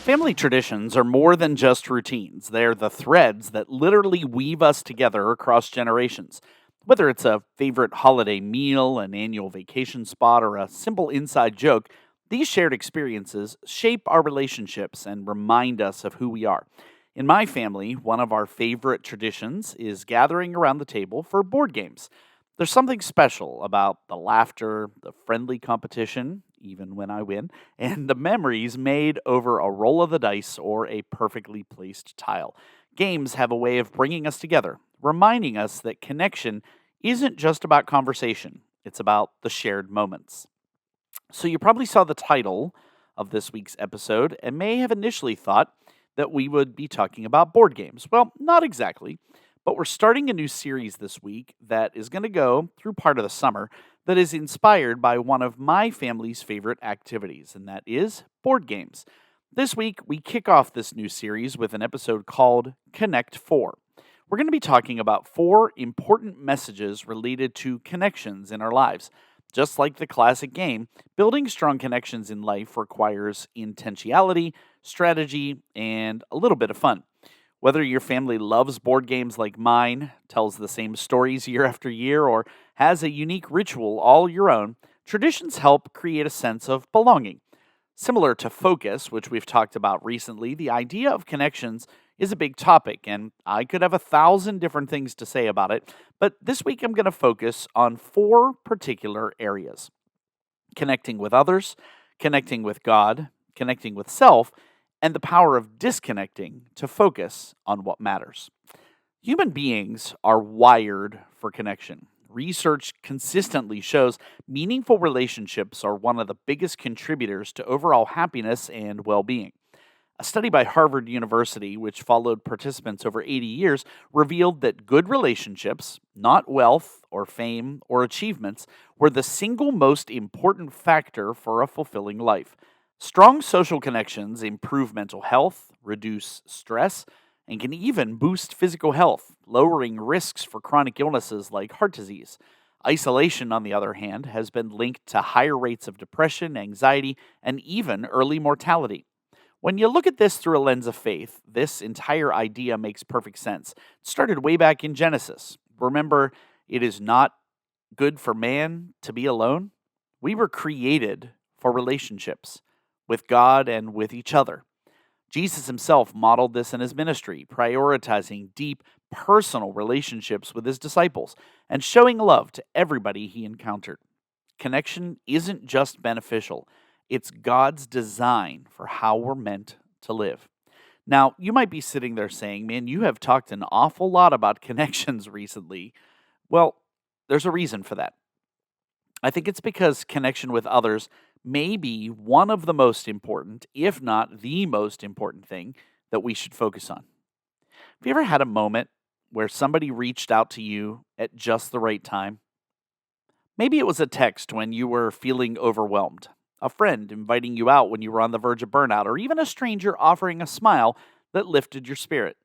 Family traditions are more than just routines. They're the threads that literally weave us together across generations. Whether it's a favorite holiday meal, an annual vacation spot, or a simple inside joke, these shared experiences shape our relationships and remind us of who we are. In my family, one of our favorite traditions is gathering around the table for board games. There's something special about the laughter, the friendly competition, even when I win, and the memories made over a roll of the dice or a perfectly placed tile. Games have a way of bringing us together, reminding us that connection isn't just about conversation, it's about the shared moments. So, you probably saw the title of this week's episode and may have initially thought that we would be talking about board games. Well, not exactly, but we're starting a new series this week that is going to go through part of the summer that is inspired by one of my family's favorite activities, and that is board games. This week, we kick off this new series with an episode called Connect 4. We're going to be talking about four important messages related to connections in our lives. Just like the classic game, building strong connections in life requires intentionality, strategy, and a little bit of fun. Whether your family loves board games like mine, tells the same stories year after year, or has a unique ritual all your own, traditions help create a sense of belonging. Similar to focus, which we've talked about recently, the idea of connections is a big topic, and I could have 1,000 different things to say about it, but this week I'm going to focus on four particular areas: connecting with others, connecting with God, connecting with self, and the power of disconnecting to focus on what matters. Human beings are wired for connection. Research consistently shows meaningful relationships are one of the biggest contributors to overall happiness and well being. A study by Harvard University, which followed participants over 80 years, revealed that good relationships, not wealth or fame or achievements, were the single most important factor for a fulfilling life. Strong social connections improve mental health, reduce stress, and can even boost physical health, lowering risks for chronic illnesses like heart disease. Isolation, on the other hand, has been linked to higher rates of depression, anxiety, and even early mortality. When you look at this through a lens of faith, this entire idea makes perfect sense. It started way back in Genesis. Remember, it is not good for man to be alone. We were created for relationships with God and with each other. Jesus himself modeled this in his ministry, prioritizing deep personal relationships with his disciples and showing love to everybody he encountered. Connection isn't just beneficial, it's God's design for how we're meant to live. Now, you might be sitting there saying, man, you have talked an awful lot about connections recently. Well, there's a reason for that. I think it's because connection with others may be one of the most important, if not the most important thing that we should focus on. Have you ever had a moment where somebody reached out to you at just the right time? Maybe it was a text when you were feeling overwhelmed, a friend inviting you out when you were on the verge of burnout, or even a stranger offering a smile that lifted your spirit.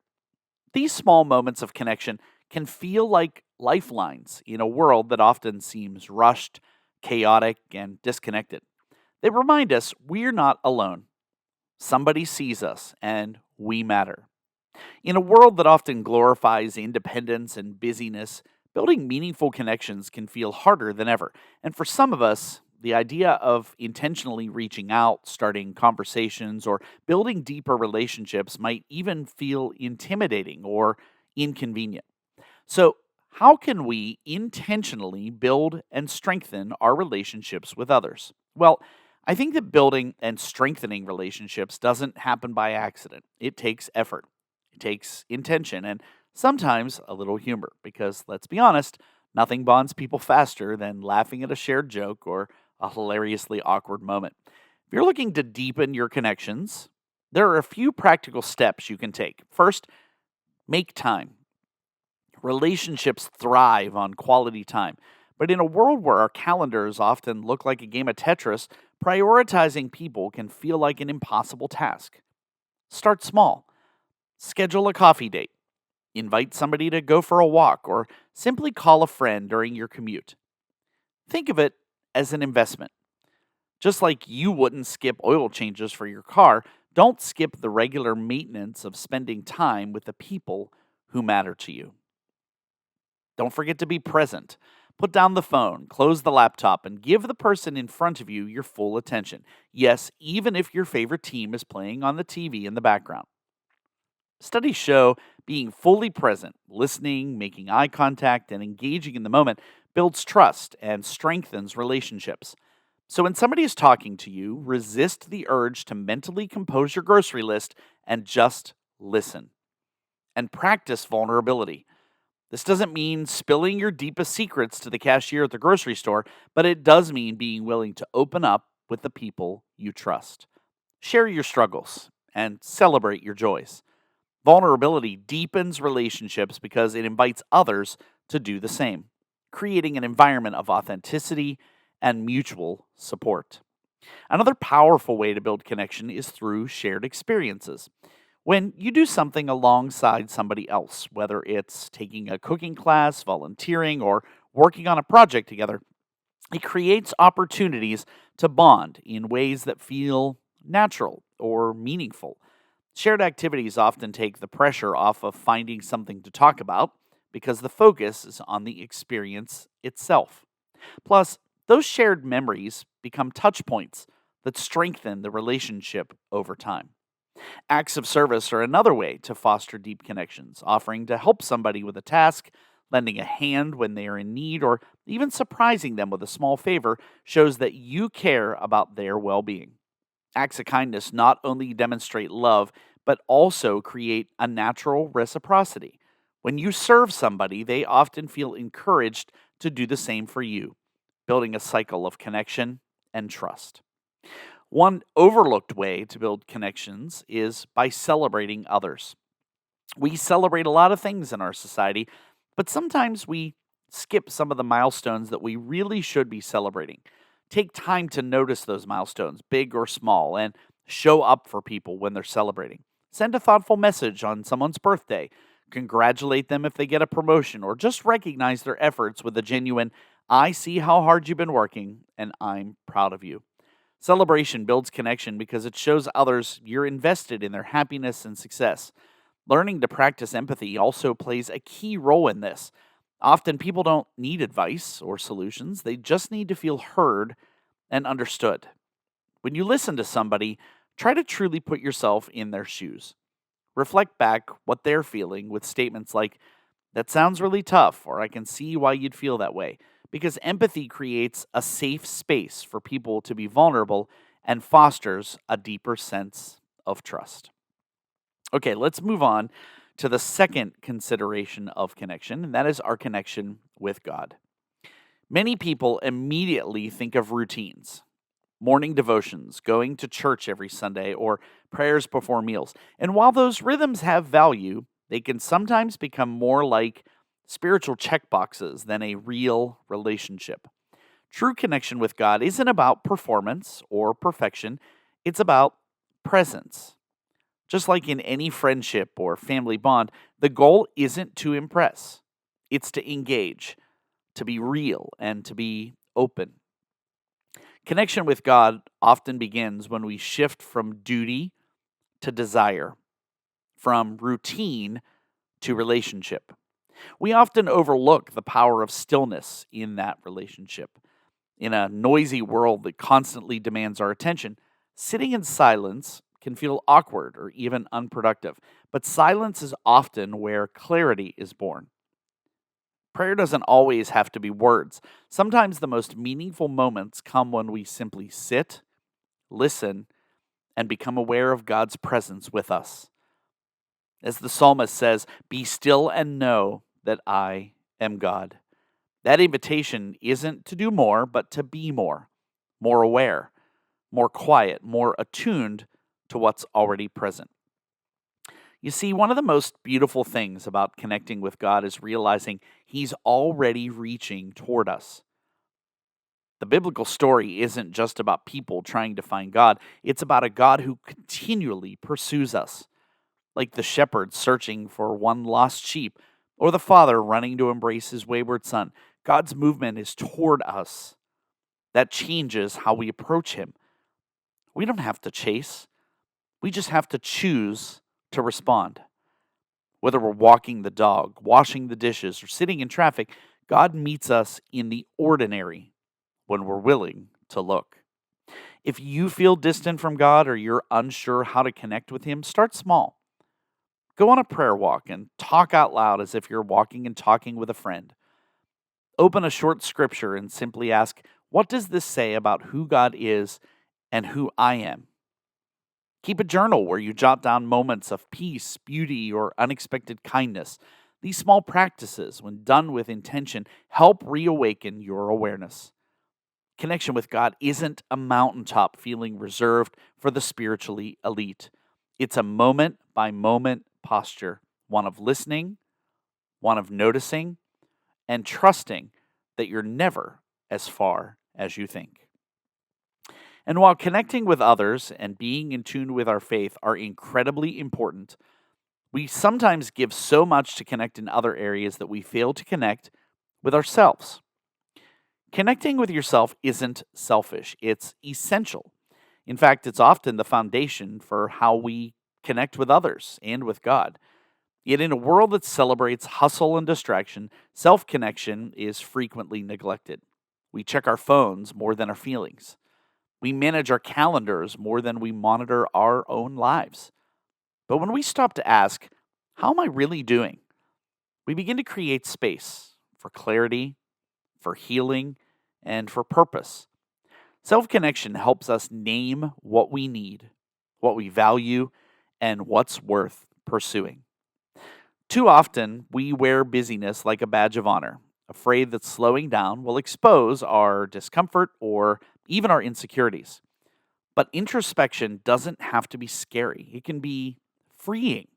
These small moments of connection can feel like lifelines in a world that often seems rushed, chaotic, and disconnected. They remind us we're not alone. Somebody sees us, and we matter. In a world that often glorifies independence and busyness, building meaningful connections can feel harder than ever. And for some of us, the idea of intentionally reaching out, starting conversations, or building deeper relationships might even feel intimidating or inconvenient. So, how can we intentionally build and strengthen our relationships with others? Well, I think that building and strengthening relationships doesn't happen by accident. It takes effort, it takes intention, and sometimes a little humor, because let's be honest, nothing bonds people faster than laughing at a shared joke or a hilariously awkward moment. If you're looking to deepen your connections, there are a few practical steps you can take. First, make time. Relationships thrive on quality time. But in a world where our calendars often look like a game of Tetris, prioritizing people can feel like an impossible task. Start small. Schedule a coffee date. Invite somebody to go for a walk, or simply call a friend during your commute. Think of it as an investment. Just like you wouldn't skip oil changes for your car, Don't skip the regular maintenance of spending time with the people who matter to you. Don't forget to be present. Put down the phone, close the laptop, and give the person in front of you your full attention. Yes, even if your favorite team is playing on the TV in the background. Studies show being fully present, listening, making eye contact, and engaging in the moment builds trust and strengthens relationships. So when somebody is talking to you, resist the urge to mentally compose your grocery list and just listen. And practice vulnerability. This doesn't mean spilling your deepest secrets to the cashier at the grocery store, but it does mean being willing to open up with the people you trust. Share your struggles and celebrate your joys. Vulnerability deepens relationships because it invites others to do the same, creating an environment of authenticity and mutual support. Another powerful way to build connection is through shared experiences. When you do something alongside somebody else, whether it's taking a cooking class, volunteering, or working on a project together, it creates opportunities to bond in ways that feel natural or meaningful. Shared activities often take the pressure off of finding something to talk about because the focus is on the experience itself. Plus, those shared memories become touch points that strengthen the relationship over time. Acts of service are another way to foster deep connections, offering to help somebody with a task, lending a hand when they are in need, or even surprising them with a small favor shows that you care about their well being. Acts of kindness not only demonstrate love, but also create a natural reciprocity. When you serve somebody, they often feel encouraged to do the same for you, building a cycle of connection and trust. One overlooked way to build connections is by celebrating others. We celebrate a lot of things in our society, but sometimes we skip some of the milestones that we really should be celebrating. Take time to notice those milestones, big or small, and show up for people when they're celebrating. Send a thoughtful message on someone's birthday. Congratulate them if they get a promotion, or just recognize their efforts with a genuine, I see how hard you've been working, and I'm proud of you. Celebration builds connection because it shows others you're invested in their happiness and success. Learning to practice empathy also plays a key role in this. Often people don't need advice or solutions, they just need to feel heard and understood. When you listen to somebody, try to truly put yourself in their shoes. Reflect back what they're feeling with statements like, that sounds really tough, or I can see why you'd feel that way. Because empathy creates a safe space for people to be vulnerable and fosters a deeper sense of trust. Okay, let's move on to the second consideration of connection, and that is our connection with God. Many people immediately think of routines, morning devotions, going to church every Sunday, or prayers before meals. And while those rhythms have value, they can sometimes become more like spiritual checkboxes than a real relationship. True connection with God isn't about performance or perfection, it's about presence. Just like in any friendship or family bond, the goal isn't to impress, it's to engage, to be real, and to be open. Connection with God often begins when we shift from duty to desire, from routine to relationship. We often overlook the power of stillness in that relationship. In a noisy world that constantly demands our attention, sitting in silence can feel awkward or even unproductive. But silence is often where clarity is born. Prayer doesn't always have to be words. Sometimes the most meaningful moments come when we simply sit, listen, and become aware of God's presence with us. As the psalmist says, be still and know that I am God. That invitation isn't to do more, but to be more aware, more quiet, more attuned to what's already present. You see, one of the most beautiful things about connecting with God is realizing He's already reaching toward us. The biblical story isn't just about people trying to find God, it's about a God who continually pursues us, like the shepherd searching for one lost sheep, or the father running to embrace his wayward son. God's movement is toward us. That changes how we approach Him. We don't have to chase, We just have to choose to respond. Whether we're walking the dog, washing the dishes, or sitting in traffic, God meets us in the ordinary when we're willing to look. If you feel distant from God or you're unsure how to connect with Him, start small. Go on a prayer walk and talk out loud as if you're walking and talking with a friend. Open a short scripture and simply ask, what does this say about who God is and who I am? Keep a journal where you jot down moments of peace, beauty, or unexpected kindness. These small practices, when done with intention, help reawaken your awareness. Connection with God isn't a mountaintop feeling reserved for the spiritually elite. It's a moment by moment posture, one of listening, one of noticing, and trusting that you're never as far as you think. And while connecting with others and being in tune with our faith are incredibly important, we sometimes give so much to connect in other areas that we fail to connect with ourselves. Connecting with yourself isn't selfish, it's essential. In fact, it's often the foundation for how we connect with others and with God. Yet, in a world that celebrates hustle and distraction, self connection is frequently neglected. We check our phones more than our feelings. We manage our calendars more than we monitor our own lives. But when we stop to ask, how am I really doing? We begin to create space for clarity, for healing, and for purpose. Self connection helps us name what we need, what we value, and what's worth pursuing. Too often, we wear busyness like a badge of honor, afraid that slowing down will expose our discomfort or even our insecurities. But introspection doesn't have to be scary, it can be freeing.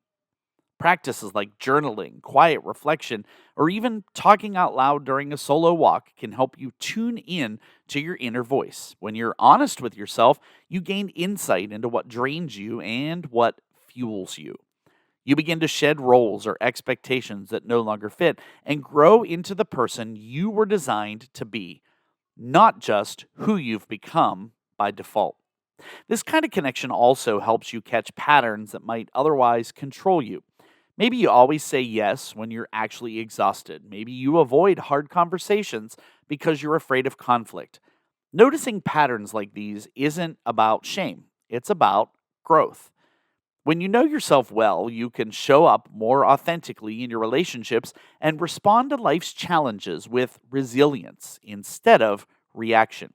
Practices like journaling, quiet reflection, or even talking out loud during a solo walk can help you tune in to your inner voice. When you're honest with yourself, you gain insight into what drains you and what fuels you. You begin to shed roles or expectations that no longer fit and grow into the person you were designed to be, not just who you've become by default. This kind of connection also helps you catch patterns that might otherwise control you. Maybe you always say yes when you're actually exhausted. Maybe you avoid hard conversations because you're afraid of conflict. Noticing patterns like these isn't about shame, it's about growth. When you know yourself well, you can show up more authentically in your relationships and respond to life's challenges with resilience instead of reaction.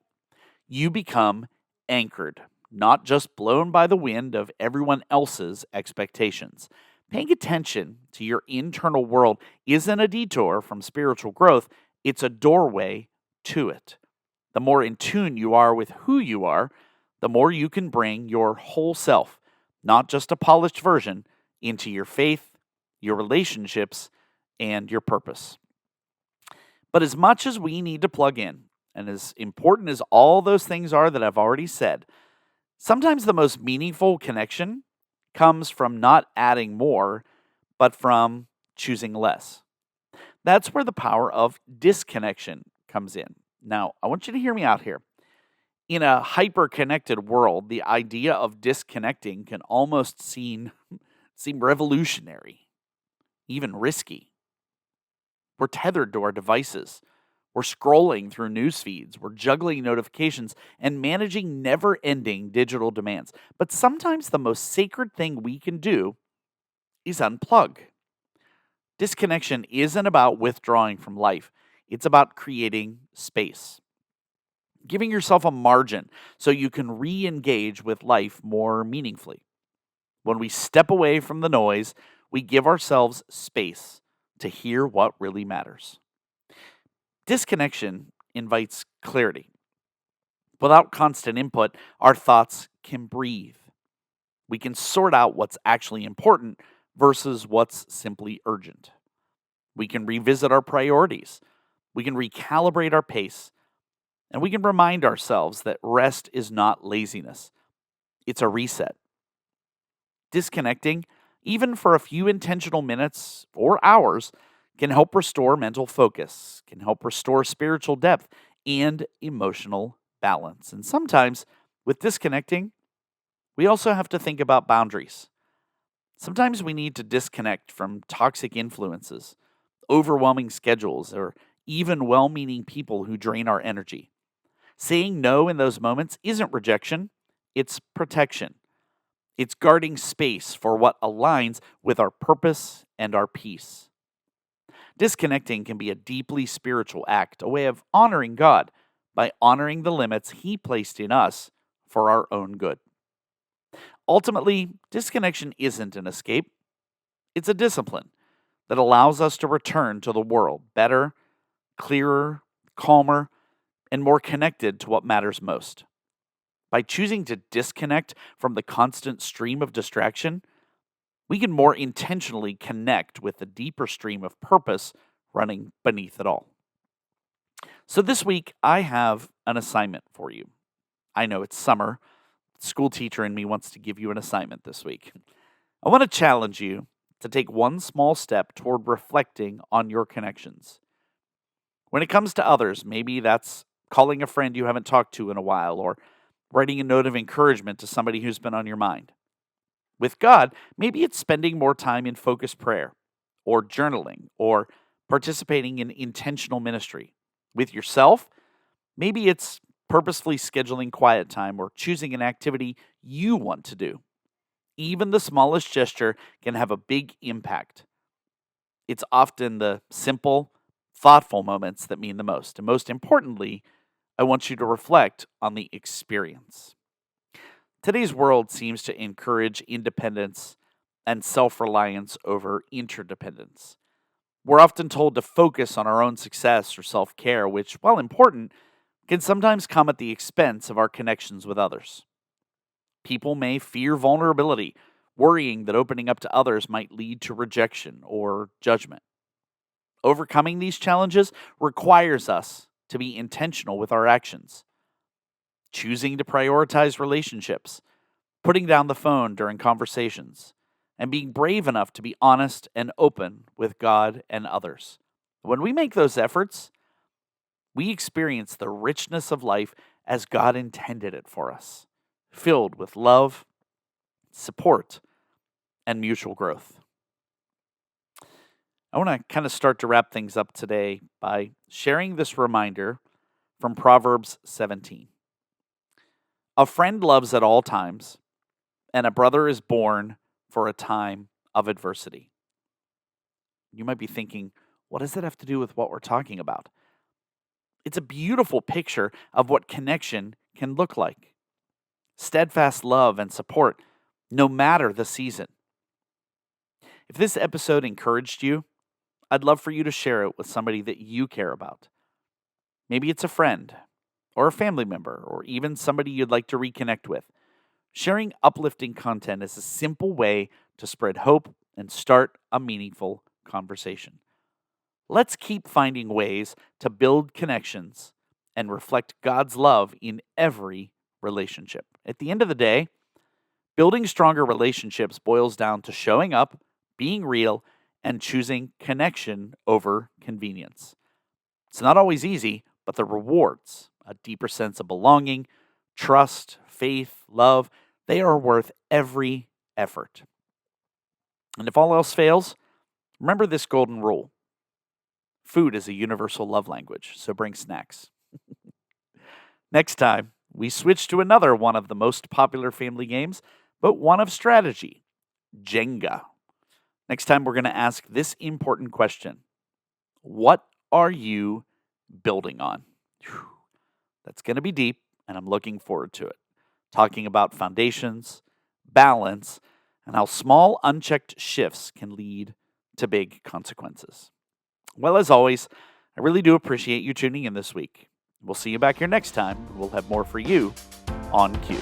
You become anchored, not just blown by the wind of everyone else's expectations. Paying attention to your internal world isn't a detour from spiritual growth, it's a doorway to it. The more in tune you are with who you are, the more you can bring your whole self, not just a polished version, into your faith, your relationships, and your purpose. But as much as we need to plug in, and as important as all those things are that I've already said, sometimes the most meaningful connection comes from not adding more, but from choosing less. That's where the power of disconnection comes in. Now, I want you to hear me out here. In a hyper connected world, the idea of disconnecting can almost seem revolutionary, even risky. We're tethered to our devices. We're scrolling through news feeds. We're juggling notifications and managing never ending digital demands. But sometimes the most sacred thing we can do is unplug. Disconnection isn't about withdrawing from life, it's about creating space, giving yourself a margin so you can re engage with life more meaningfully. When we step away from the noise, we give ourselves space to hear what really matters. Disconnection invites clarity. Without constant input, our thoughts can breathe. We can sort out what's actually important versus what's simply urgent. We can revisit our priorities. We can recalibrate our pace. And we can remind ourselves that rest is not laziness, it's a reset. Disconnecting, even for a few intentional minutes or hours, can help restore mental focus, can help restore spiritual depth and emotional balance. And sometimes, with disconnecting, We also have to think about boundaries. Sometimes we need to disconnect from toxic influences, overwhelming schedules, or even well meaning people who drain our energy. Saying no in those moments isn't rejection, it's protection. It's guarding space for what aligns with our purpose and our peace. Disconnecting can be a deeply spiritual act, a way of honoring God by honoring the limits He placed in us for our own good. Ultimately, disconnection isn't an escape, it's a discipline that allows us to return to the world better, clearer, calmer, and more connected to what matters most. By choosing to disconnect from the constant stream of distraction, we can more intentionally connect with the deeper stream of purpose running beneath it all. So this week, I have an assignment for you. I know it's summer. School teacher in me wants to give you an assignment this week. I want to challenge you to take one small step toward reflecting on your connections. When it comes to others, maybe that's calling a friend you haven't talked to in a while or writing a note of encouragement to somebody who's been on your mind. With God, maybe it's spending more time in focused prayer or journaling or participating in intentional ministry. With yourself, maybe it's purposefully scheduling quiet time or choosing an activity you want to do. Even the smallest gesture can have a big impact. It's often the simple, thoughtful moments that mean the most. And most importantly, I want you to reflect on the experience. Today's world seems to encourage independence and self reliance over interdependence. We're often told to focus on our own success or self care, which, while important, can sometimes come at the expense of our connections with others. People may fear vulnerability, worrying that opening up to others might lead to rejection or judgment. Overcoming these challenges requires us to be intentional with our actions, choosing to prioritize relationships, putting down the phone during conversations, and being brave enough to be honest and open with God and others. When we make those efforts, we experience the richness of life as God intended it for us, filled with love, support, and mutual growth. I want to kind of start to wrap things up today by sharing this reminder from Proverbs 17. A friend loves at all times, and a brother is born for a time of adversity. You might be thinking, what does that have to do with what we're talking about? It's a beautiful picture of what connection can look like. Steadfast love and support, no matter the season. If this episode encouraged you, I'd love for you to share it with somebody that you care about. Maybe it's a friend, or a family member, or even somebody you'd like to reconnect with. Sharing uplifting content is a simple way to spread hope and start a meaningful conversation. Let's keep finding ways to build connections and reflect God's love in every relationship. At the end of the day, building stronger relationships boils down to showing up, being real, and choosing connection over convenience. It's not always easy, but the rewards, a deeper sense of belonging, trust, faith, love, they are worth every effort. And if all else fails, remember this golden rule. Food is a universal love language, so bring snacks. Next time, we switch to another one of the most popular family games, but one of strategy, Jenga. Next time, we're going to ask this important question. What are you building on? Whew. That's going to be deep, and I'm looking forward to it. Talking about foundations, balance, and how small unchecked shifts can lead to big consequences. Well, as always, I really do appreciate you tuning in this week. We'll see you back here next time. We'll have more for you on cue.